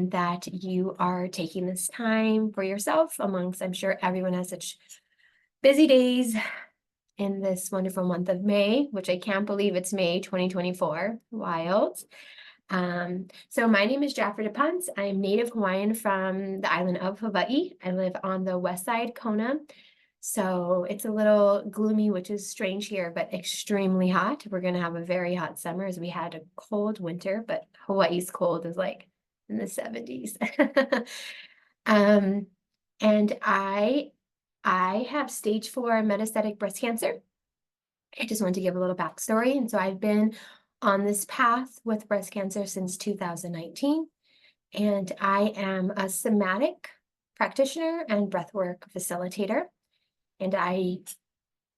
and that you are taking this time for yourself amongst, I'm sure everyone has such busy days in this wonderful month of May, which I can't believe it's May 2024. Wild. So my name is Jaffer DePonce. I'm native Hawaiian from the island of Hawaii. I live on the west side, Kona. So it's a little gloomy, which is strange here, but extremely hot. We're going to have a very hot summer as we had a cold winter, but Hawaii's cold is like in the 70s. And I have stage 4 metastatic breast cancer. I just want to give a little backstory. And so I've been on this path with breast cancer since 2019. And I am a somatic practitioner and breathwork facilitator. And I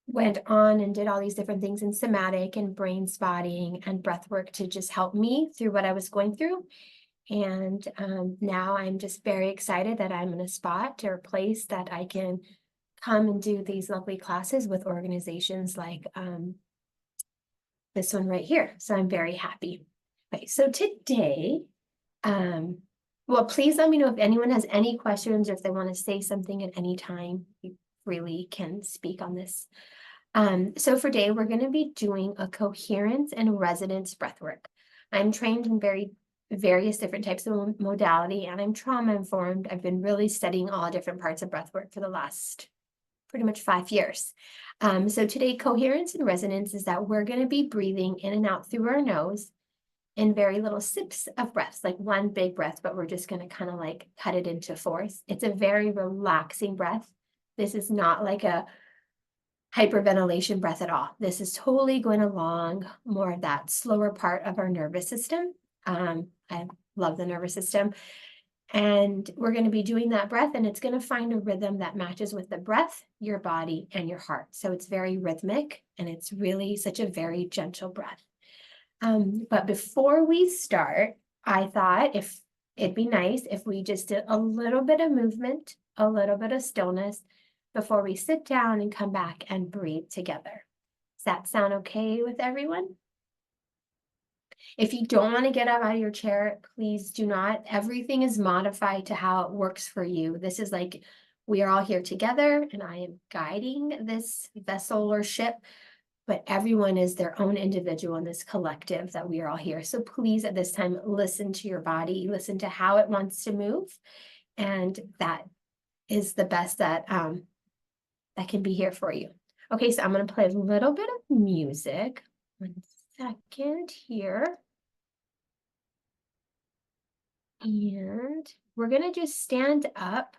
went on and did all these different things in somatic and brain spotting and breathwork to just help me through what I was going through. And now I'm just very excited that I'm in a spot or a place that I can come and do these lovely classes with organizations like this one right here. So I'm very happy. Okay, so today, well, please let me know if anyone has any questions or if they want to say something at any time. You really can speak on this. So for today, we're going to be doing a coherence and resonance breathwork. I'm trained in various different types of modality, and I'm trauma informed. I've been really studying all different parts of breathwork for the last pretty much 5 years. So today, coherence and resonance is that we're going to be breathing in and out through our nose in very little sips of breaths, like one big breath, but we're just going to kind of like cut it into fourths. It's a very relaxing breath. This is not like a hyperventilation breath at all. This is totally going along more of that slower part of our nervous system. I love the nervous system. And we're going to be doing that breath, and it's going to find a rhythm that matches with the breath, your body, and your heart. So it's very rhythmic, and it's really such a very gentle breath. But before we start, I thought if it'd be nice if we just did a little bit of movement, a little bit of stillness before we sit down and come back and breathe together. Does that sound okay with everyone? If you don't want to get up out of your chair, please do not. Everything is modified to how it works for you. This is like we are all here together, and I am guiding this vessel or ship, but everyone is their own individual in this collective that we are all here. So please, at this time, listen to your body, listen to how it wants to move, and that is the best that can be here for you. Okay, so I'm going to play a little bit of music. 1 second here. And we're going to just stand up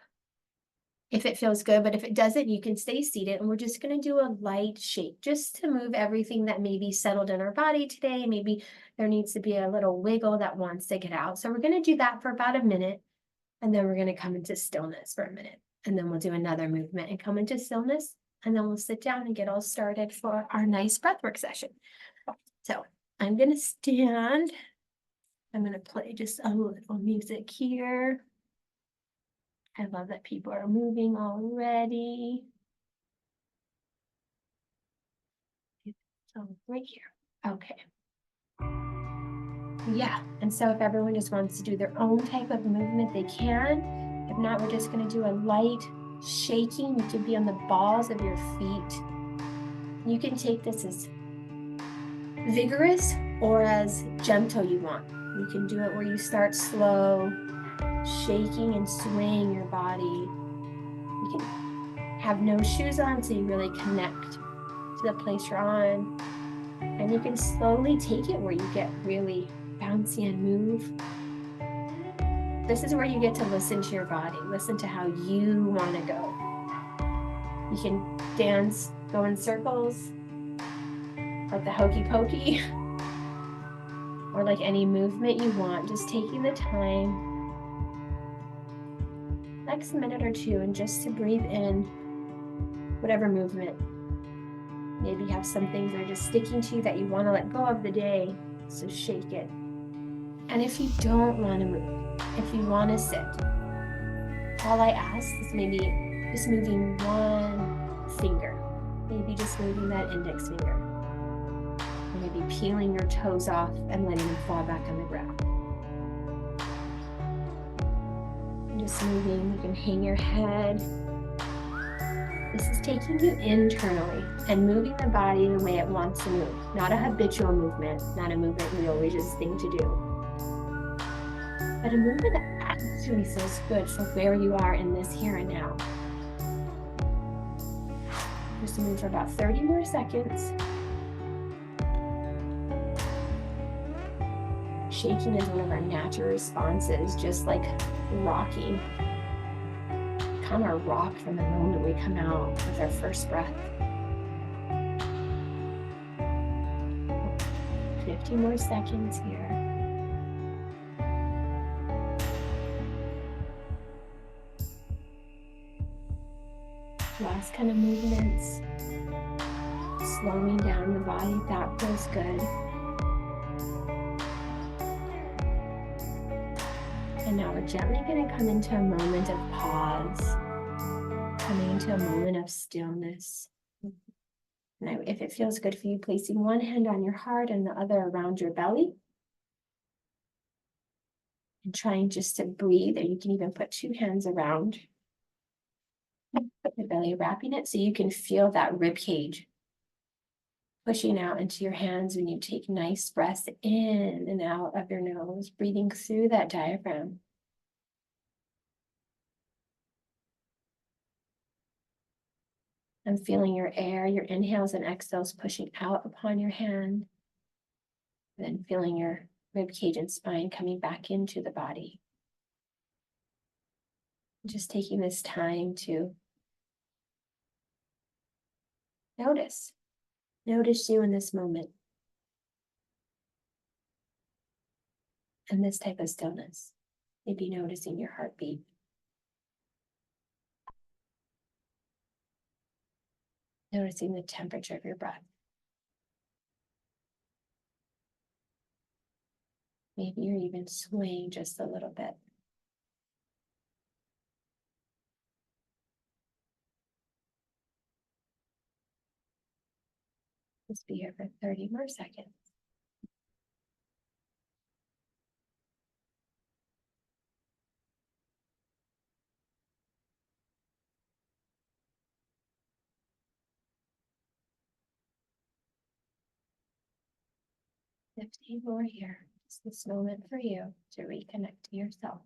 if it feels good, but if it doesn't, you can stay seated, and we're just going to do a light shake just to move everything that may be settled in our body today. Maybe there needs to be a little wiggle that wants to get out. So we're going to do that for about a minute, and then we're going to come into stillness for a minute, and then we'll do another movement and come into stillness, and then we'll sit down and get all started for our nice breathwork session. So I'm going to stand. I'm going to play just a little music here. I love that people are moving already. So right here. Okay. Yeah. And so if everyone just wants to do their own type of movement, they can. If not, we're just going to do a light shaking. You can be on the balls of your feet. You can take this as vigorous or as gentle you want. You can do it where you start slow, shaking and swaying your body. You can have no shoes on so you really connect to the place you're on. And you can slowly take it where you get really bouncy and move. This is where you get to listen to your body, listen to how you want to go. You can dance, go in circles, like the hokey pokey, or like any movement you want, just taking the time next minute or two and just to breathe in whatever movement. Maybe you have some things that are just sticking to you that you want to let go of the day, so shake it. And if you don't want to move, if you want to sit, all I ask is maybe just moving one finger, maybe just moving that index finger, or maybe peeling your toes off and letting them fall back on the ground. just moving. You can hang your head. This is taking you internally and moving the body the way it wants to move. Not a habitual movement, not a movement we always just think to do, but a movement that actually feels good for where you are in this here and now. Just move for about 30 more seconds. Shaking is one of our natural responses, just like rocking. Come or rock from the moment we come out with our first breath. 50 more seconds here. Last kind of movements. Slowing down the body, that feels good. And now we're gently going to come into a moment of pause. Coming into a moment of stillness. Now, if it feels good for you, placing one hand on your heart and the other around your belly. And trying just to breathe, or you can even put two hands around the belly, wrapping it so you can feel that rib cage pushing out into your hands when you take nice breaths in and out of your nose, breathing through that diaphragm. And feeling your air, your inhales and exhales pushing out upon your hand. Then feeling your rib cage and spine coming back into the body. Just taking this time to notice you in this moment. And this type of stillness. Maybe noticing your heartbeat. Noticing the temperature of your breath. Maybe you're even swaying just a little bit. Just be here for 30 more seconds. Fifteen more here. Just this moment for you to reconnect to yourself.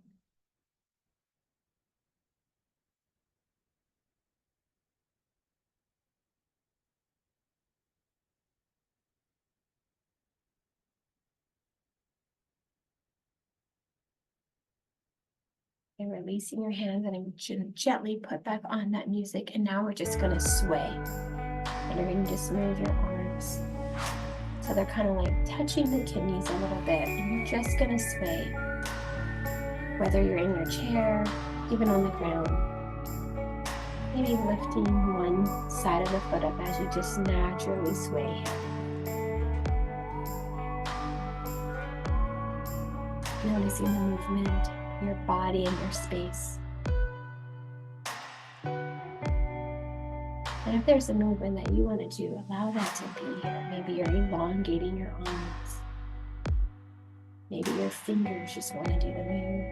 And releasing your hands, and I'm gently put back on that music. And now we're just going to sway. And you're going to just move your arms. So they're kind of like touching the kidneys a little bit. And you're just going to sway. Whether you're in your chair, even on the ground. Maybe lifting one side of the foot up as you just naturally sway here. Noticing the movement, your body and your space. And if there's a movement that you want to do, allow that to be here. Maybe you're elongating your arms. Maybe your fingers just want to do the move.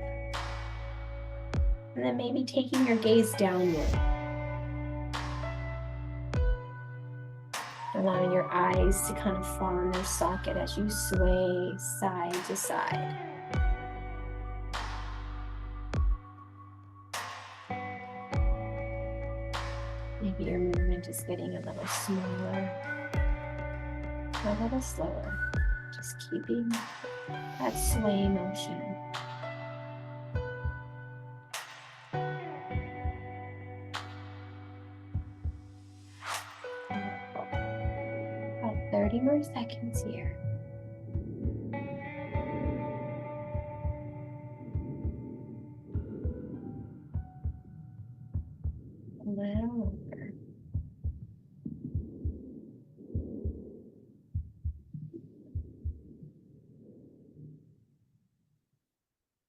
And then maybe taking your gaze downward. Allowing your eyes to kind of fall in their socket as you sway side to side. Maybe your movement is getting a little smaller, a little slower. Just keeping that sway motion. About 30 more seconds here. A little longer.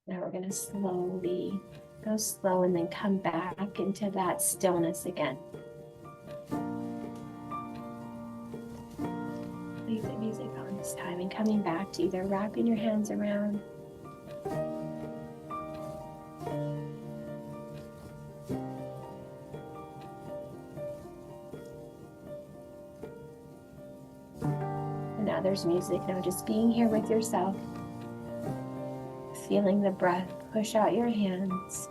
Now we're going to slowly go slow and then come back into that stillness again. Leave the music on this time and coming back to either wrapping your hands around Yeah, there's music now. Just being here with yourself. Feeling the breath push out your hands.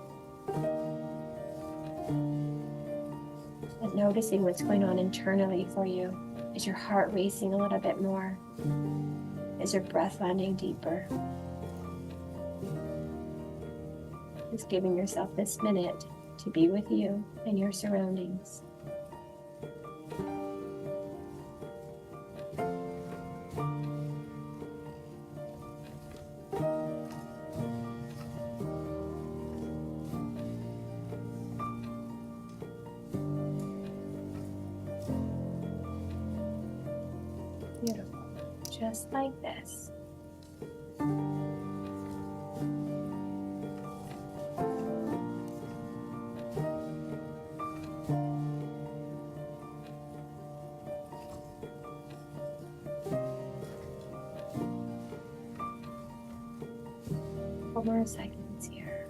And noticing what's going on internally for you. Is your heart racing a little bit more? Is your breath landing deeper? Just giving yourself this minute to be with you and your surroundings. Beautiful. Just like this. Couple more seconds here.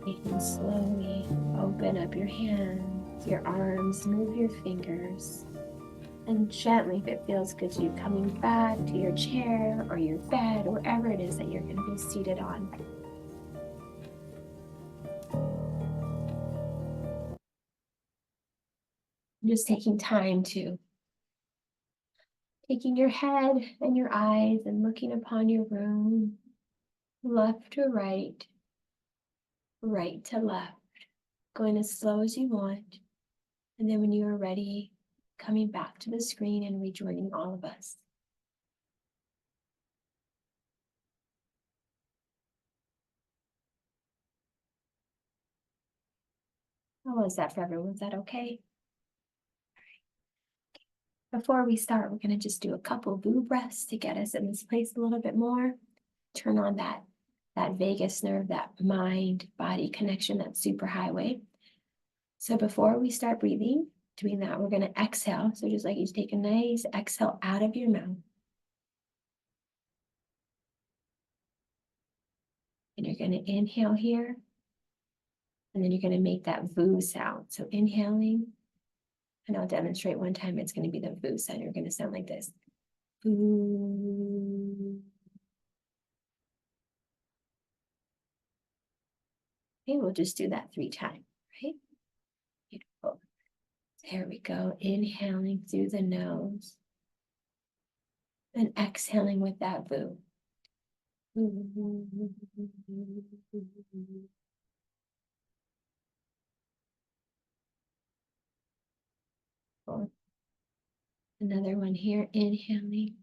You can slowly open up your hands, your arms, move your fingers, and gently, if it feels good to you, coming back to your chair or your bed, or wherever it is that you're going to be seated on. Just taking time to taking your head and your eyes and looking upon your room, left to right, right to left, going as slow as you want. And then when you are ready, coming back to the screen and rejoining all of us. How was that for everyone? Was that okay? Before we start, we're going to just do a couple VU breaths to get us in this place a little bit more. Turn on that vagus nerve, that mind-body connection, that superhighway. So before we start breathing, doing that, we're going to exhale. So just like you take a nice exhale out of your mouth. And you're going to inhale here. And then you're going to make that VU sound. So inhaling. And I'll demonstrate one time. It's going to be the VU sound. You're going to sound like this. VU. Okay, we'll just do that 3 times, right? Beautiful. There we go. Inhaling through the nose. And exhaling with that VU. Another one here, inhaling.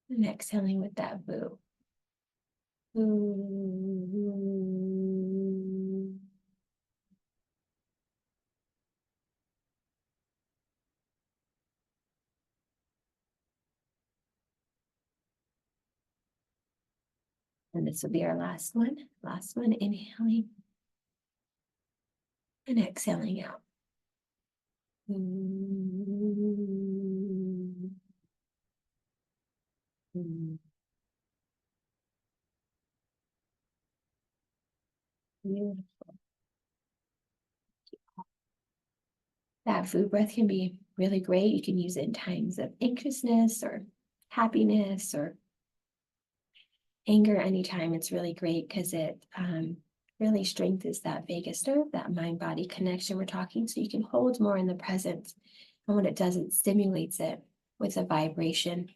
And exhaling with that VU. And this will be our last one. Last one, inhaling. And exhaling out. Beautiful. That VU breath can be really great. You can use it in times of anxiousness or happiness or anger. Anytime, it's really great because it really strengthens that vagus nerve, that mind-body connection we're talking. So you can hold more in the present. And what it does, it stimulates it with a vibration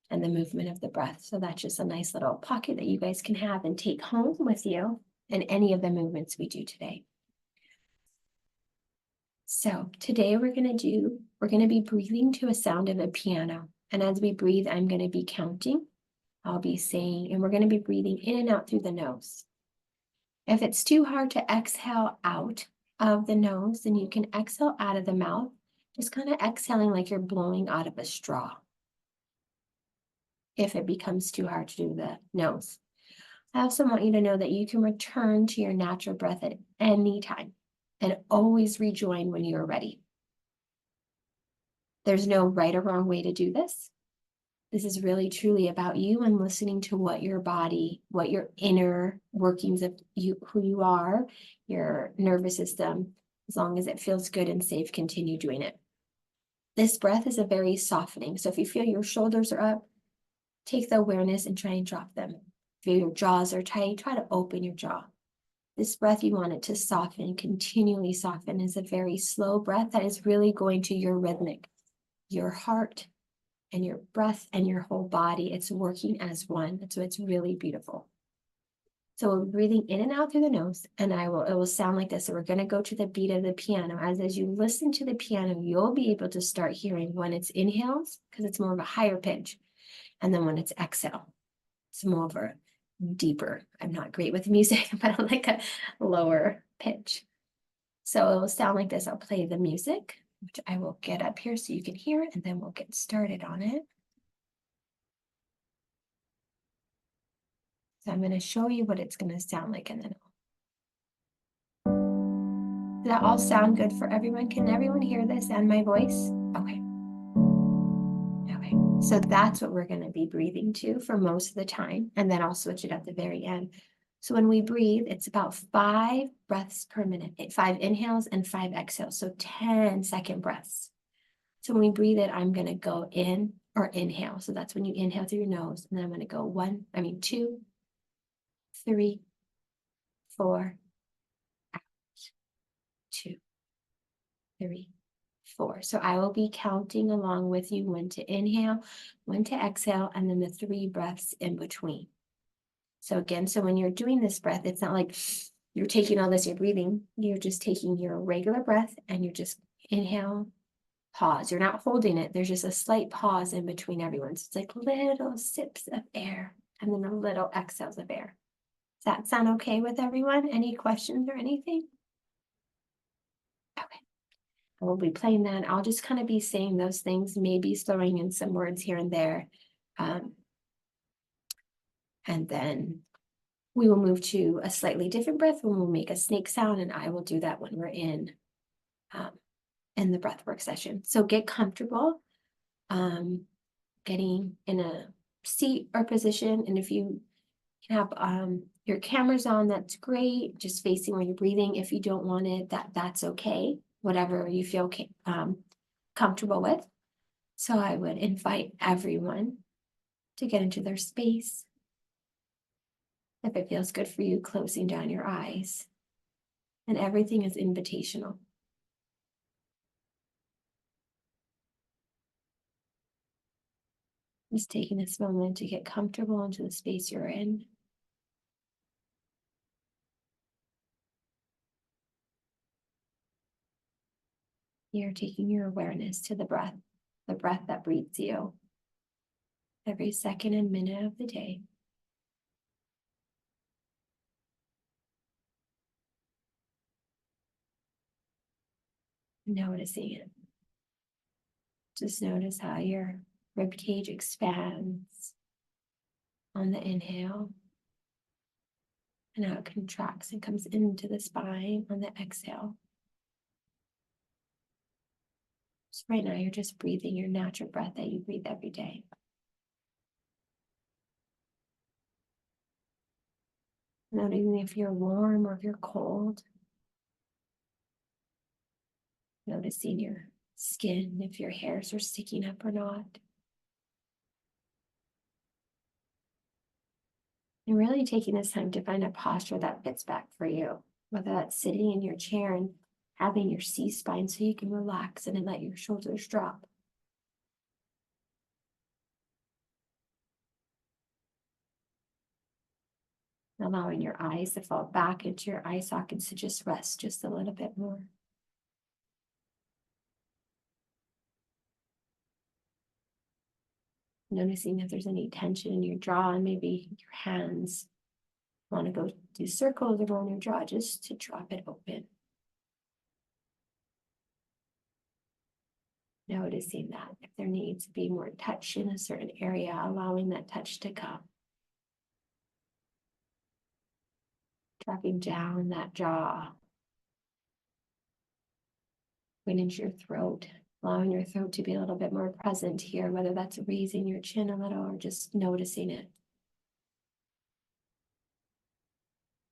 and the movement of the breath. So that's just a nice little pocket that you guys can have and take home with you in any of the movements we do today. So today we're going to be breathing to a sound of a piano. And as we breathe, I'm going to be counting. I'll be saying, and we're going to be breathing in and out through the nose. If it's too hard to exhale out of the nose, then you can exhale out of the mouth, just kind of exhaling like you're blowing out of a straw. If it becomes too hard to do the nose. I also want you to know that you can return to your natural breath at any time and always rejoin when you're ready. There's no right or wrong way to do this. This is really truly about you and listening to what your body, what your inner workings of you, who you are, your nervous system, as long as it feels good and safe, continue doing it. This breath is a very softening. So if you feel your shoulders are up, take the awareness and try and drop them. If your jaws are tight, try to open your jaw. This breath, you want it to soften, continually soften, is a very slow breath that is really going to your rhythmic, your heart and your breath and your whole body. It's working as one. So it's really beautiful. So we're breathing in and out through the nose, and it will sound like this. So we're going to go to the beat of the piano. As you listen to the piano, you'll be able to start hearing when it's inhales, because it's more of a higher pitch, and then when it's exhale, it's more of a deeper. I'm not great with music, but I like a lower pitch. So it will sound like this. I'll play the music, which I will get up here so you can hear it, and then we'll get started on it. So I'm going to show you what it's going to sound like, and then does that all sound good for everyone? Can everyone hear this and my voice? Okay. Okay. So that's what we're going to be breathing to for most of the time. And then I'll switch it at the very end. So when we breathe, it's about 5 breaths per minute, 5 inhales and 5 exhales. So 10-second breaths. So when we breathe it, I'm going to go in or inhale. So that's when you inhale through your nose. And then I'm going to go 2, 3, 4, 2, 3, 4. So I will be counting along with you when to inhale, when to exhale, and then the 3 breaths in between. So again, so when you're doing this breath, it's not like you're taking all this, you're breathing. You're just taking your regular breath and you just inhale, pause. You're not holding it. There's just a slight pause in between everyone. So it's like little sips of air and then a little exhales of air. Does that sound okay with everyone? Any questions or anything? Okay. We'll be playing that. I'll just kind of be saying those things, maybe throwing in some words here and there. And then we will move to a slightly different breath when we'll make a snake sound, and I will do that when we're in the breathwork session. So get comfortable, getting in a seat or position, and if you can have your cameras on, that's great. Just facing where you're breathing. If you don't want it, that's okay. Whatever you feel comfortable with. So I would invite everyone to get into their space. If it feels good for you, closing down your eyes. And everything is invitational. Just taking this moment to get comfortable into the space you're in. You're taking your awareness to the breath that breathes you every second and minute of the day. Noticing it. Just notice how your rib cage expands on the inhale and how it contracts and comes into the spine on the exhale. So right now you're just breathing your natural breath that you breathe every day. Noticing if you're warm or if you're cold. Noticing your skin, if your hairs are sticking up or not. And really taking this time to find a posture that fits back for you, whether that's sitting in your chair and having your C-spine so you can relax and then let your shoulders drop. Allowing your eyes to fall back into your eye sockets to just rest just a little bit more. Noticing if there's any tension in your jaw and maybe your hands want to go do circles around your jaw just to drop it open. Noticing that if there needs to be more touch in a certain area, allowing that touch to come. Dropping down that jaw, going into your throat, allowing your throat to be a little bit more present here, whether that's raising your chin a little or just noticing it.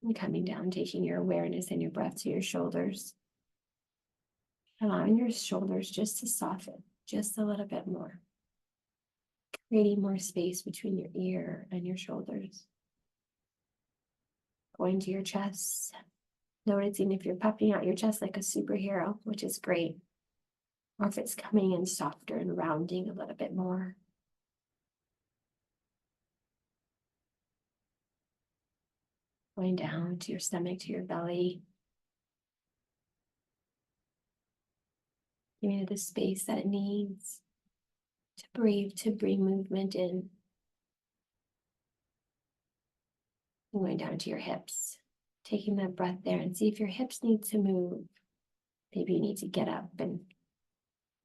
And coming down, taking your awareness and your breath to your shoulders. Allowing your shoulders just to soften just a little bit more. Creating more space between your ear and your shoulders. Going to your chest. Noticing if you're puffing out your chest like a superhero, which is great. Or if it's coming in softer and rounding a little bit more. Going down to your stomach, to your belly. Giving it the space that it needs to breathe, to bring movement in. And going down to your hips. Taking that breath there and see if your hips need to move. Maybe you need to get up and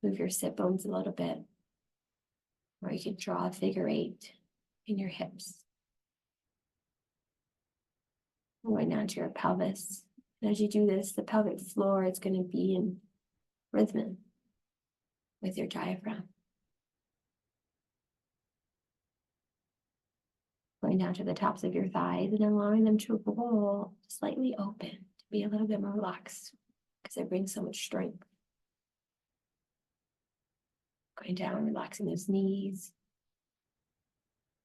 move your sit bones a little bit. Or you can draw a figure 8 in your hips. Going down to your pelvis. And as you do this, the pelvic floor is going to be in rhythm with your diaphragm. Going down to the tops of your thighs and allowing them to roll slightly open, to be a little bit more relaxed, because it brings so much strength. Going down, relaxing those knees,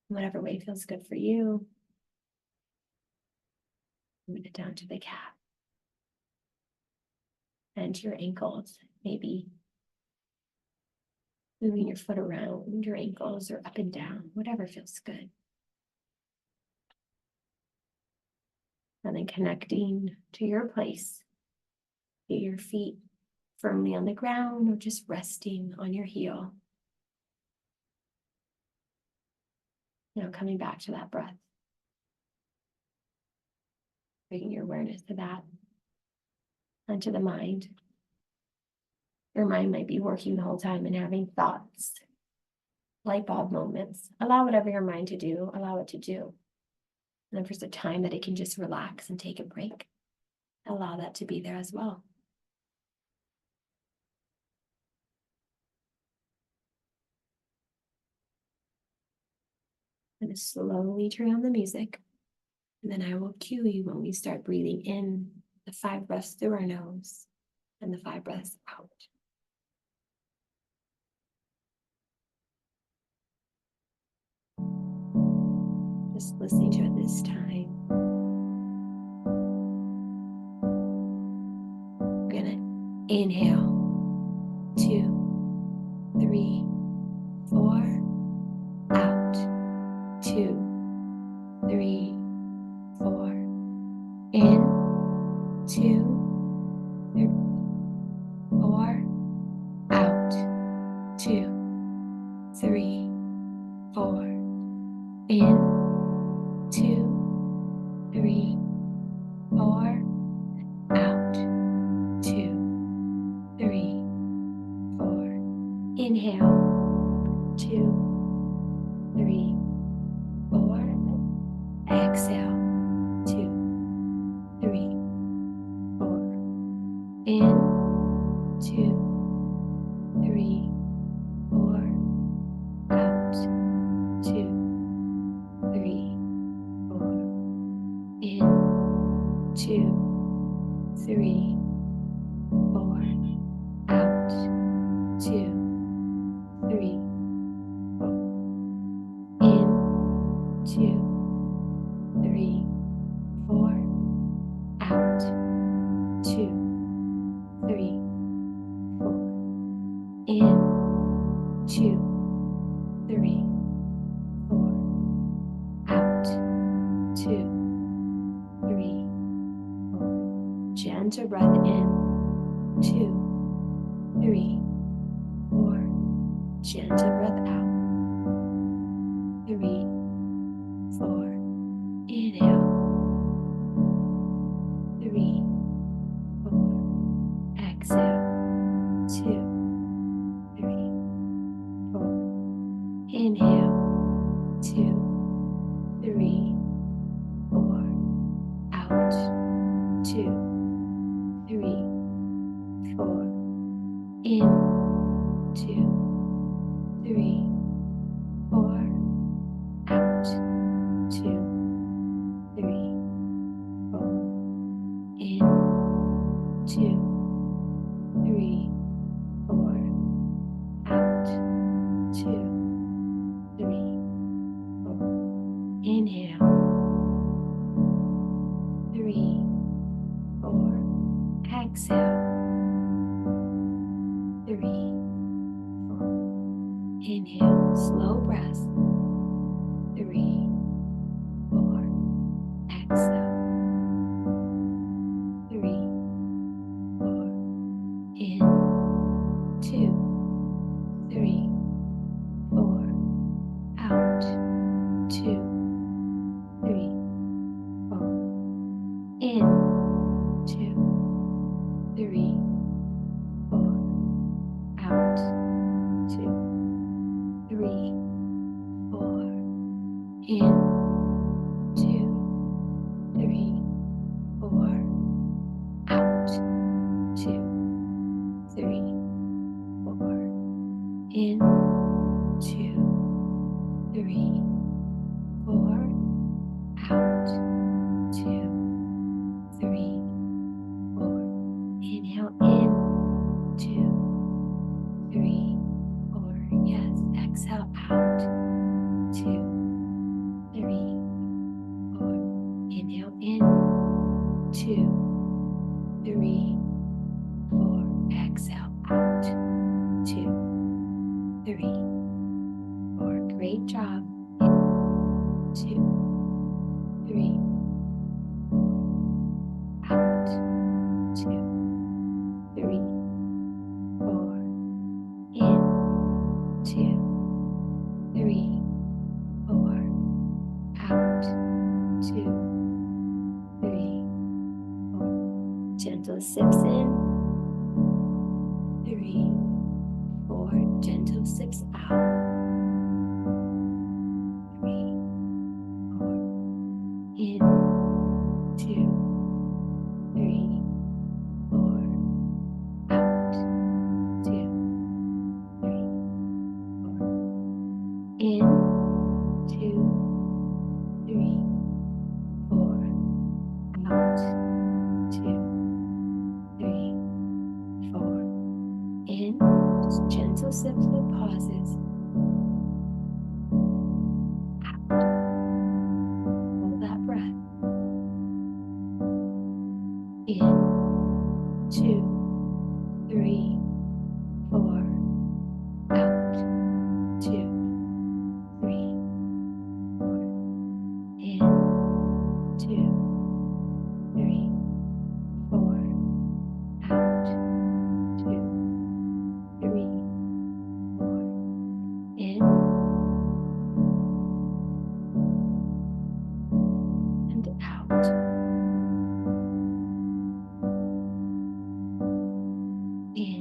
whatever way feels good for you. Moving it down to the calf and to your ankles, maybe moving your foot around your ankles or up and down, whatever feels good. And then connecting to your place. Get your feet firmly on the ground or just resting on your heel. Now coming back to that breath. Bringing your awareness to that and to the mind. Your mind might be working the whole time and having thoughts, light bulb moments. Allow whatever your mind to do, allow it to do. And if there's a time that it can just relax and take a break, allow that to be there as well. I'm going to slowly turn on the music, and then I will cue you when we start breathing in the 5 breaths through our nose and the 5 breaths out. Just listening to it this time. We're going to inhale, 2, 3, 4, out, 2, 3, 4, in, 2, 3, 4, out, 2, 3, 4, in, 2, 3, 4, out, 2, 3, 4. Inhale, 2, 3, 4. Exhale, 2, 3, 4. In, 2, 3, 4. Out, 2, 3, 4. In, 2, 3, 4. Out, 2, 3, 4. In, 2, 3, 4. Out, 2, 3, 4. In, 2, 3, 4. Out, 2, 3, 4. Gentle breath in, 2, 3, 4. Gentle breath out, 3, 4. Inhale, 3, 4. Exhale, 2, 3, 4. Inhale, 2, 3, 4. Out, 2, 3, 4. In, 3, 4, out, 2, 3, 4, in, 2, 3, 4, out, 2, 3, 4. Inhale, 3, 4, exhale, 3, 4. Inhale, slow breath, 3, 4, exhale, 3, 4, in, 2, 3, 4, out, 2, 3, 4, in, 2, 3, 4, out, 2, 3, 4, in, 2, 3, 4, out, 2, 3, 4, in, 2, 3, 4, out, 2, 3, 4. Inhale in, 2, 3, 4. Yes, exhale out, 2, 3, 4. Inhale in, 2, 3, 4. Exhale out, 2, 3, 4. Great job. 2, 3, 4. Out, 2, 3, 4. In, 2, 3, 4. Out, 2, 3, 4. Gentle sips in, 3, 4. Gentle sips out, 3, 4. In, 2, 3, 4. Out, 2, 3, 4. In, 2, 3, 4. Out, 2, 3, 4. In, just gentle sips with pauses. Out, hold that breath. In, 2, 3, 4. Out, 2, 3, 4. In, 2, 3, 4. Out, 2, 3, 4. In and out. In,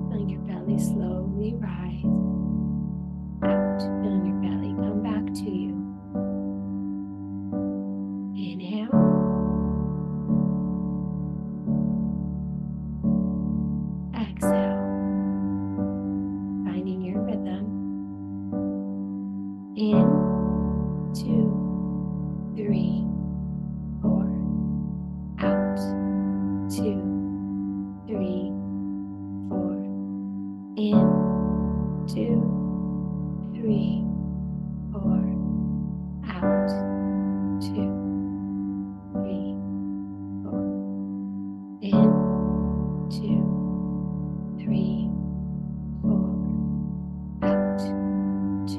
feeling your belly slowly rise. Out, feeling your belly come back to you. Inhale. Exhale. Finding your rhythm. In, 2, 3, 4. Out, 2, 3, 4. In, 2, 3, 4. Out, 2, 3, 4. In, 2, 3, 4. Out, 2,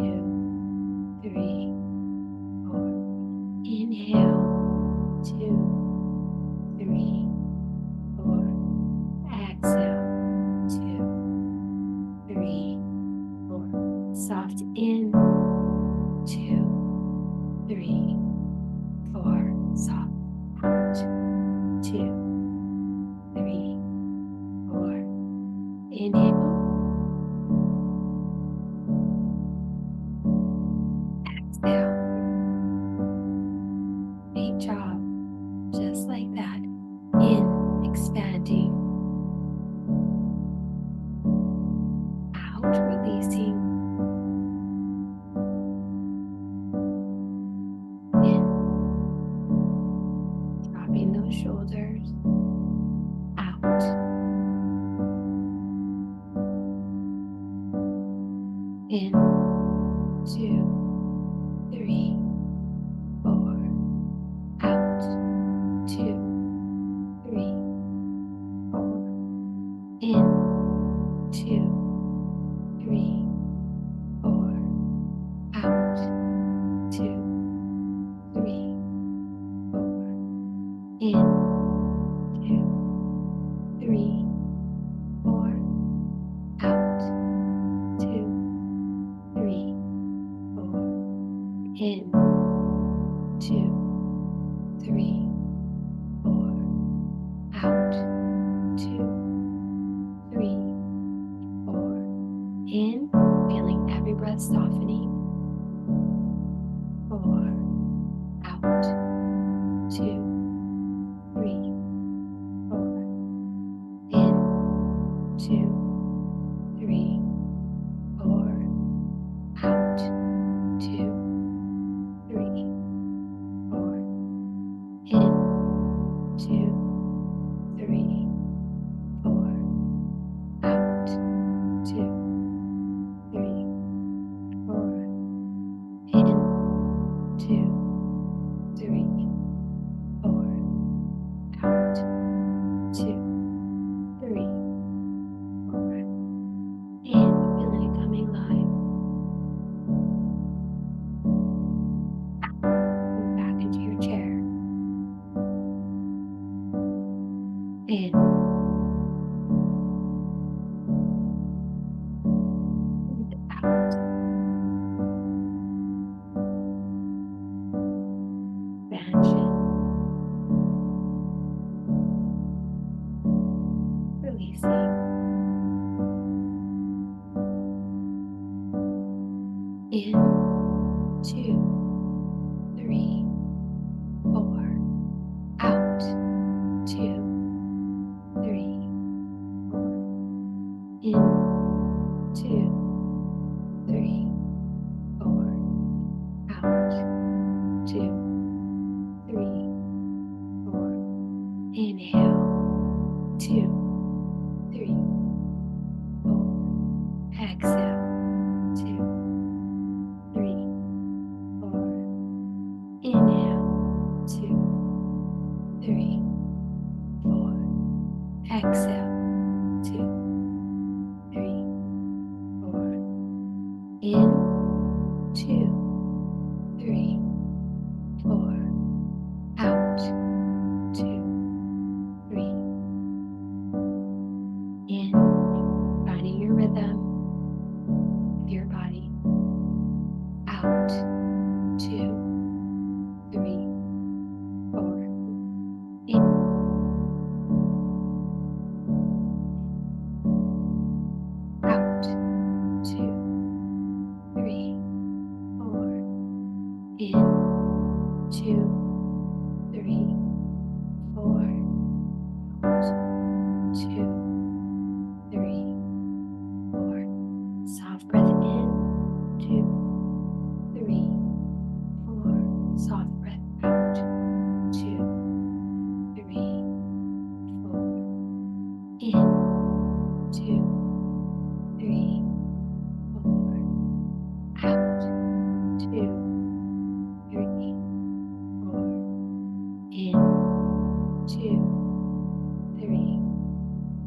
3, 4. Inhale, 2, 3, 4. Exhale, 2, 3, 4. Soft in, 2, 3, 4. Soft out, 2, 3, 4. Inhale. Exhale. Great job. Just like that. In, expanding. Out. In, 2, 3, 4. Out, 2, 3, 4. In, 2, 3, 4. Out, 2, 3, 4. In, 2, 3, 4. Out, 2, 3, 4. In, 2, 3, 4. Out, 2, 3, 4. In, feeling every breath softening. 4. Out, 2, 3, 4. In, 2, 3, 4. Out, 2, 3, 4. In, 2, 3, 4. Out, 2, 3, 4. In, 2, 3, 4. Out, 2, 3, 4. In, feeling it coming live. Move back into your chair. In, and out. Expansion. Releasing. In, 2, 3, 4. Out, 2, 3, 4. In, 2, 3, 4. Out, 2, 3, 4. Inhale, 2, 3, 4. Exhale, 2, 3, 4. Inhale, 2, 3, 4. Exhale, 2, 3, 4. In, 2, 3, 4. Out, 2, 3. In, finding your rhythm of your body. Out, 2, 3, 4. In, out, 2, 3, 4. In, 2, 3, 4. Out, 2, 3, 4. Soft breath in, 2, 3, 4. Soft breath out, 2, 3, 4. In, 2, 3, 4. Out, 2, 3, 4. In, 2, 3,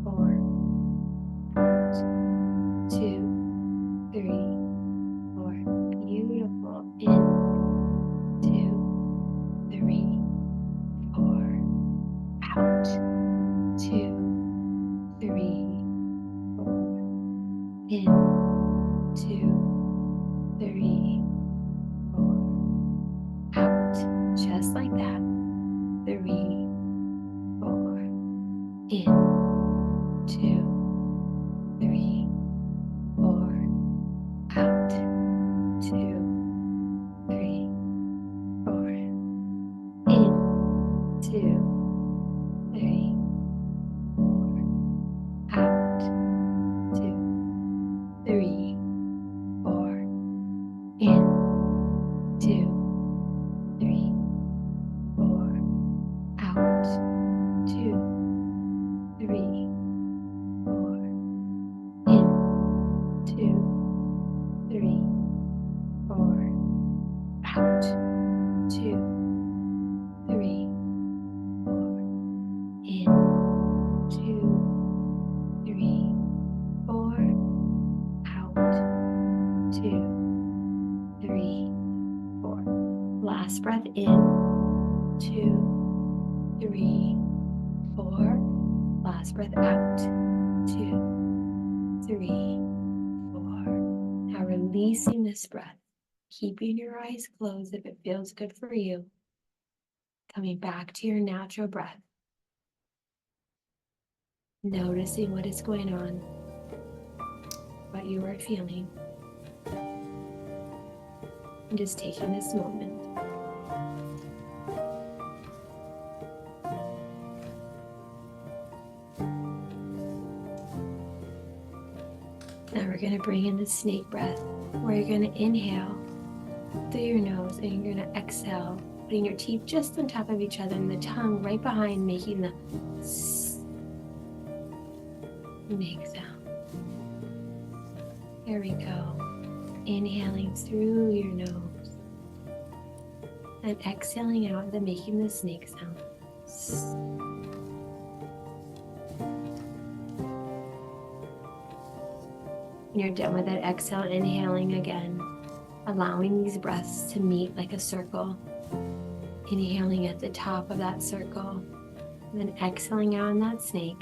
4. Out, 2, 3, 4. Beautiful. In, 2, 3, 4. Out, 2, 3, 4. In, 2, 3, 4. Out, just like that. 3, 4. In, 2, 3, 4. Out, 2, 3, 4. In, 2, 3, 4. Out, 2, 3, 4. In, 2, 3, 4. Out, 2, 3, 4. In, 2, 3, 4, out, 2, 3, 4, in, 2, 3, 4, out, 2, 3, 4. Last breath in, 2, 3, 4. Last breath out, 2, 3, 4. Now releasing this breath, keeping your eyes closed if it feels good for you. Coming back to your natural breath. Noticing what is going on, what you are feeling. And just taking this moment. Now we're going to bring in the snake breath, where you're going to inhale through your nose and you're going to exhale, putting your teeth just on top of each other and the tongue right behind, making the snake sound. There we go. Inhaling through your nose and exhaling out, then making the snake sound. When you're done with that exhale, inhaling again, allowing these breaths to meet like a circle. Inhaling at the top of that circle, and then exhaling out in that snake.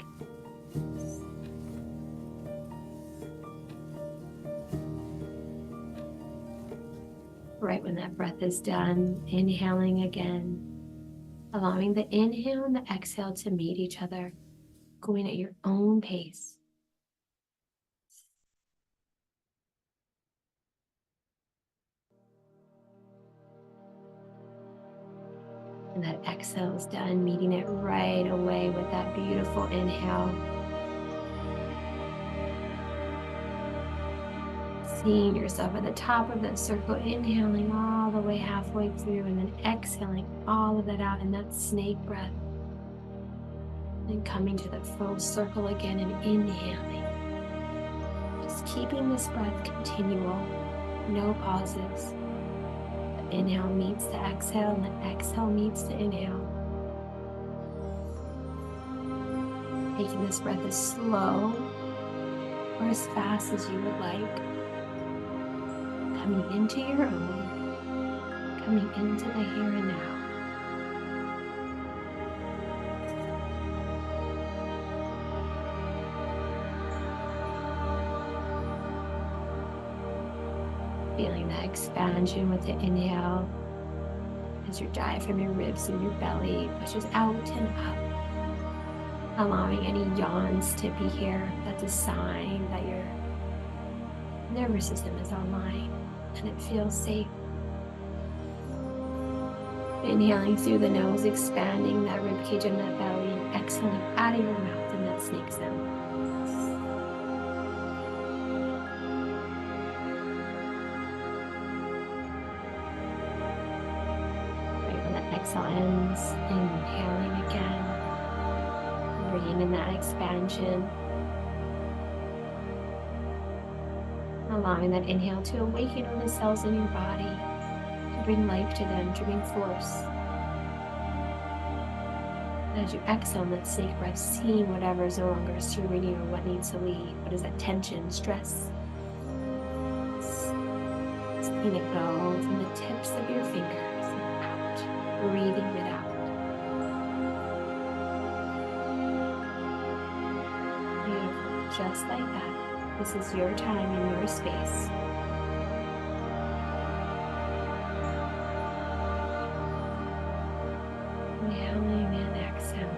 Right when that breath is done, inhaling again, allowing the inhale and the exhale to meet each other, going at your own pace. And that exhale is done, meeting it right away with that beautiful inhale. Seeing yourself at the top of that circle, inhaling all the way halfway through, and then exhaling all of that out in that snake breath. And coming to the full circle again and inhaling. Just keeping this breath continual, no pauses. Inhale meets the exhale, and the exhale meets the inhale. Taking this breath as slow or as fast as you would like. Coming into your own, coming into the here and now. Feeling that expansion with the inhale as your diaphragm, your ribs, and your belly pushes out and up. Allowing any yawns to be here. That's a sign that your nervous system is online and it feels safe. Inhaling through the nose, expanding that ribcage and that belly, and exhaling out of your mouth in that snake sound. Exhale ends, inhaling again, bringing in that expansion, allowing that inhale to awaken all the cells in your body, to bring life to them, to bring force. And as you exhale in that snake breath, seeing whatever is no longer serving you or what needs to leave, what is that tension, stress, seeing it go from the tips of your fingers. Breathing it out. Beautiful. Just like that. This is your time and your space. Inhaling and exhaling.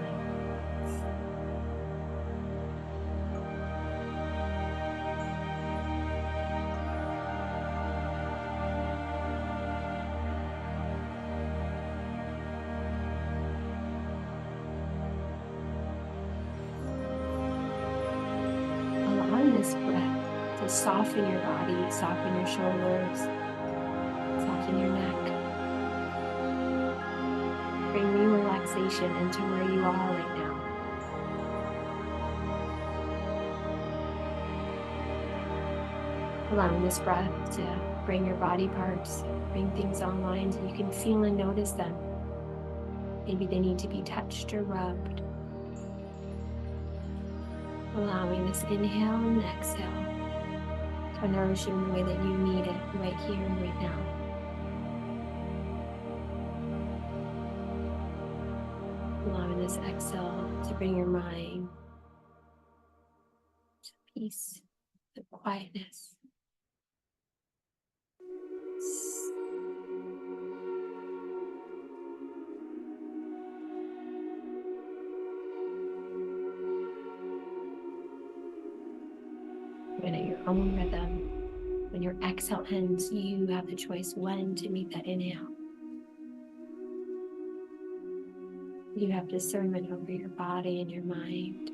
This breath to soften your body, soften your shoulders, soften your neck. Bring new relaxation into where you are right now. Allowing this breath to bring your body parts, bring things online so you can feel and notice them. Maybe they need to be touched or rubbed. Allowing this inhale and exhale to nourish you in the way that you need it right here and right now. Allowing this exhale to bring your mind to peace, to quietness. And at your own rhythm, when your exhale ends, you have the choice when to meet that inhale. You have discernment over your body and your mind.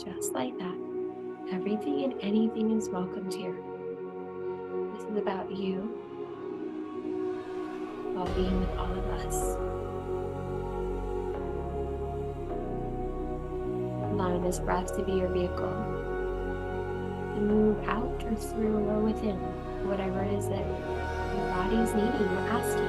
Just like that, everything and anything is welcomed here. This is about you, about being with all of us. Allowing this breath to be your vehicle to move out or through or within whatever it is that your body is needing or asking.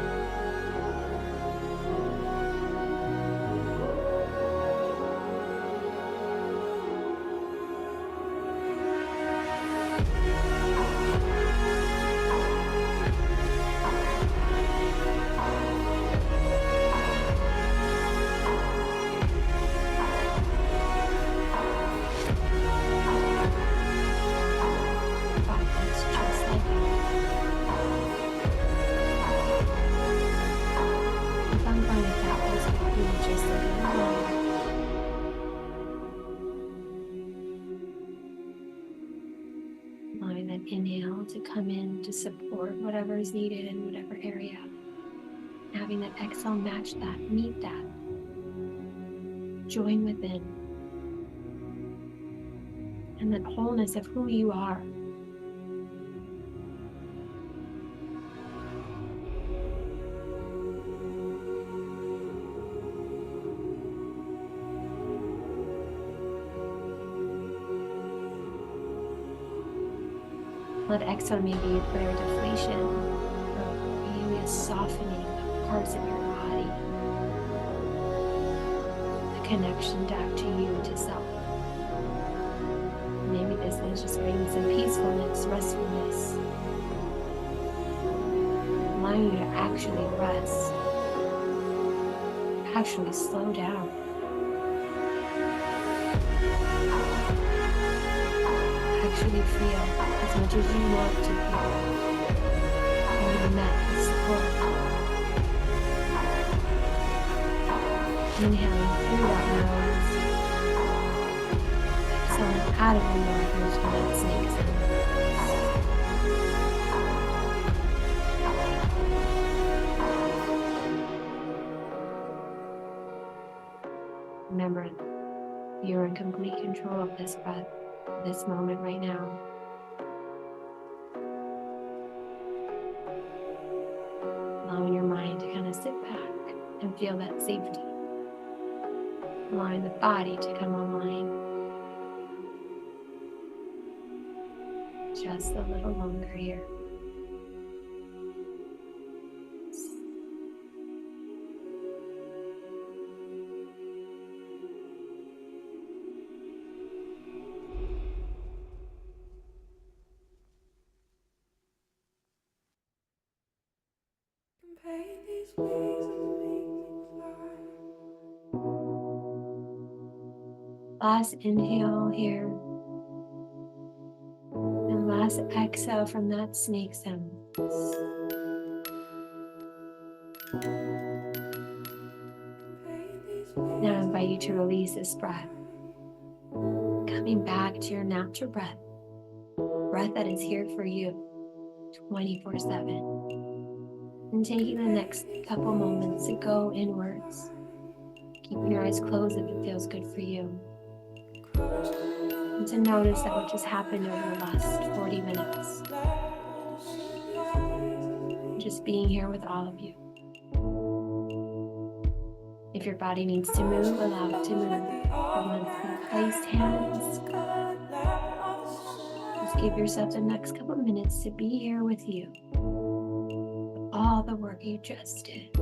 Allowing that inhale to come in to support whatever is needed in whatever area. Having that exhale match that, meet that. Join within. And that wholeness of who you are. Let exhale maybe a prayer deflation, or maybe a softening of parts of your body. A connection back to you, to self. Maybe this is just bringing some peacefulness, restfulness. Allowing you to actually rest. Actually slow down. Actually feel as much as you want to feel. And you're met with support. Inhaling through that nose. Exhaling out of your nose when that snakes in. Remember, you're in complete control of this breath, this moment right now. Allowing your mind to kind of sit back and feel that safety. Allowing the body to come online. Just a little longer here. Last inhale here. And last exhale from that snake sound. Now I invite you to release this breath. Coming back to your natural breath. Breath that is here for you 24/7. And taking the next couple moments to go inwards. Keeping your eyes closed if it feels good for you. And to notice that what just happened over the last 40 minutes. Just being here with all of you. If your body needs to move, allow it to move. But once you place hands, just give yourself the next couple of minutes to be here with you. All the work you just did.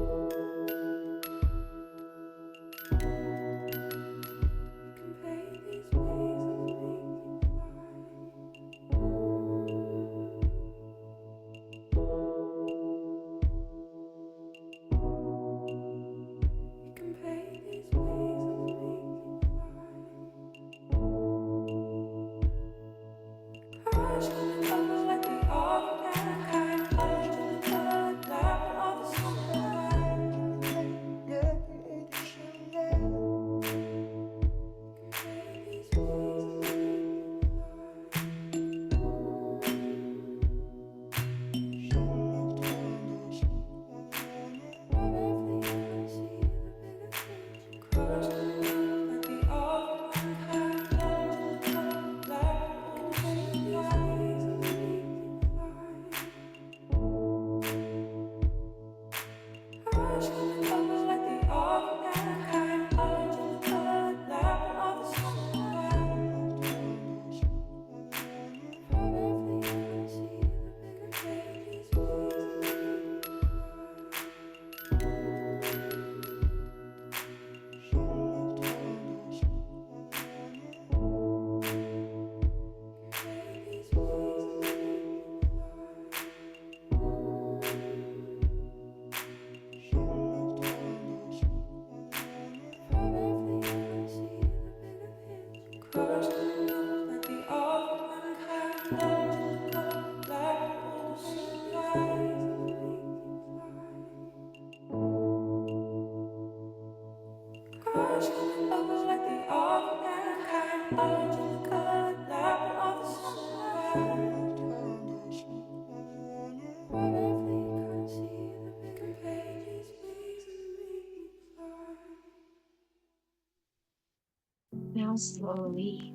Now slowly,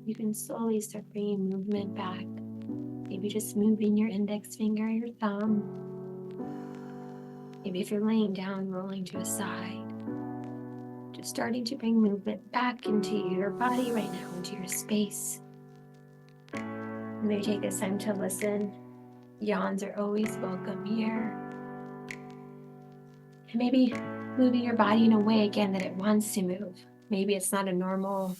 you can slowly start bringing movement back. Maybe just moving your index finger, your thumb. Maybe if you're laying down, rolling to a side. Just starting to bring movement back into your body right now, into your space. Maybe take this time to listen. Yawns are always welcome here. And maybe moving your body in a way again that it wants to move. Maybe it's not a normal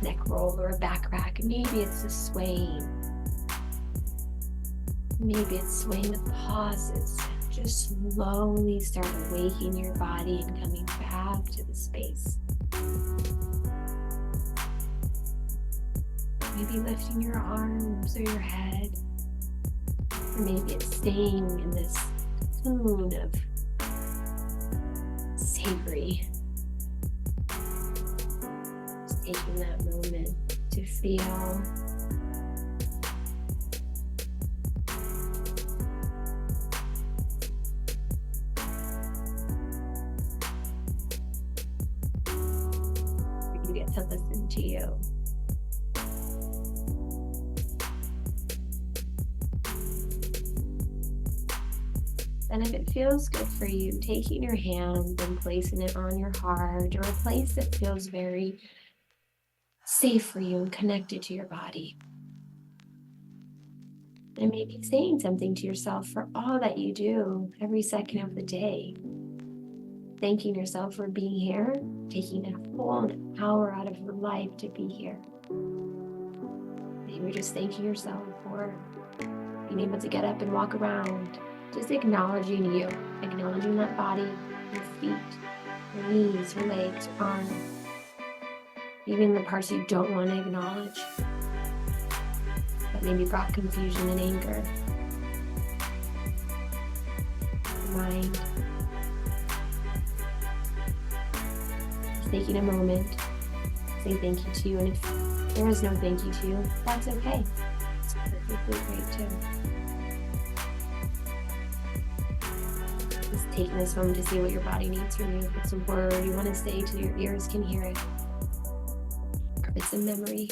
neck roll or a back rack. Maybe it's a swaying. Maybe it's swaying with pauses. Just slowly start awakening your body and coming back to the space. Maybe lifting your arms or your head. Or maybe it's staying in this tune of savory. Just taking that moment to feel. You get to listen to you. And if it feels good for you, taking your hand and placing it on your heart or a place that feels very safe for you and connected to your body. And maybe saying something to yourself for all that you do every second of the day. Thanking yourself for being here, taking a full hour out of your life to be here. Maybe you're just thanking yourself for being able to get up and walk around. Just acknowledging you, acknowledging that body, your feet, your knees, your legs, your arms, even the parts you don't want to acknowledge, that maybe brought confusion and anger. Mind. Just taking a moment, say thank you to you, and if there is no thank you to you, that's okay. It's perfectly great too. Just taking this moment to see what your body needs from you. If it's a word you want to say to your ears can hear it. Or if it's awesome memory.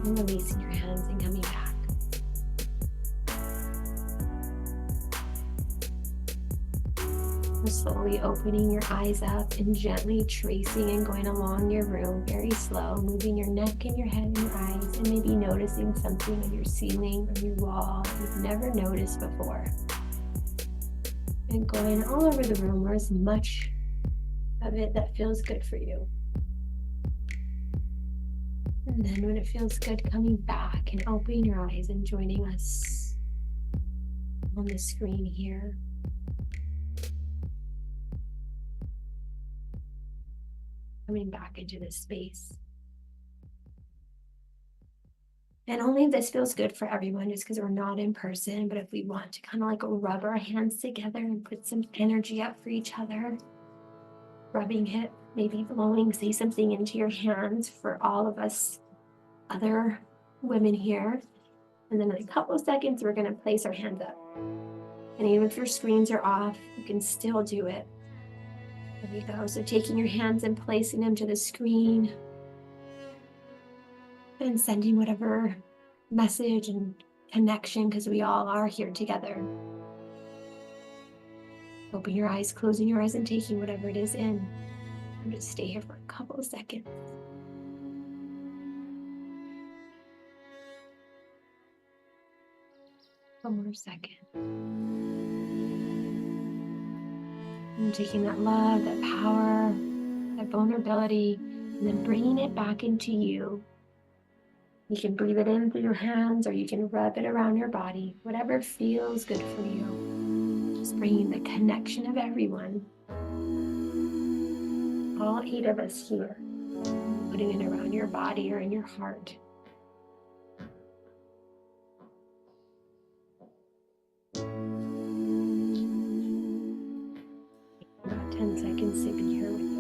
And releasing your hands and coming back. Slowly opening your eyes up and gently tracing and going along your room, very slow, moving your neck and your head and your eyes, and maybe noticing something on your ceiling or your wall you've never noticed before. And going all over the room, or as much of it that feels good for you. And then when it feels good, coming back and opening your eyes and joining us on the screen here. Coming back into this space. And only if this feels good for everyone, just because we're not in person, but if we want to kind of like rub our hands together and put some energy up for each other, rubbing it, maybe blowing, say something into your hands for all of us other women here. And then in a couple of seconds, we're going to place our hands up. And even if your screens are off, you can still do it. There you go. So taking your hands and placing them to the screen and sending whatever message and connection, because we all are here together. Open your eyes, closing your eyes, and taking whatever it is in. And just stay here for a couple of seconds. One more second. And taking that love, that power, that vulnerability, and then bringing it back into you. You can breathe it in through your hands, or you can rub it around your body, whatever feels good for you. Just bringing the connection of everyone, all 8 of us here, putting it around your body or in your heart. About 10 seconds to be here with this.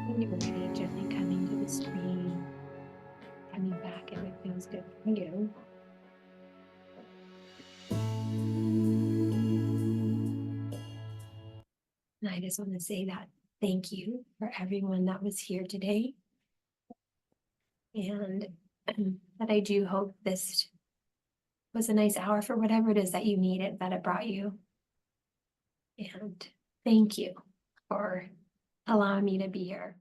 When you're ready, gently coming to the screen, coming back if it feels good for you. And I just want to say that thank you for everyone that was here today. And that I do hope this was a nice hour for whatever it is that you needed, that it brought you. And thank you for allowing me to be here.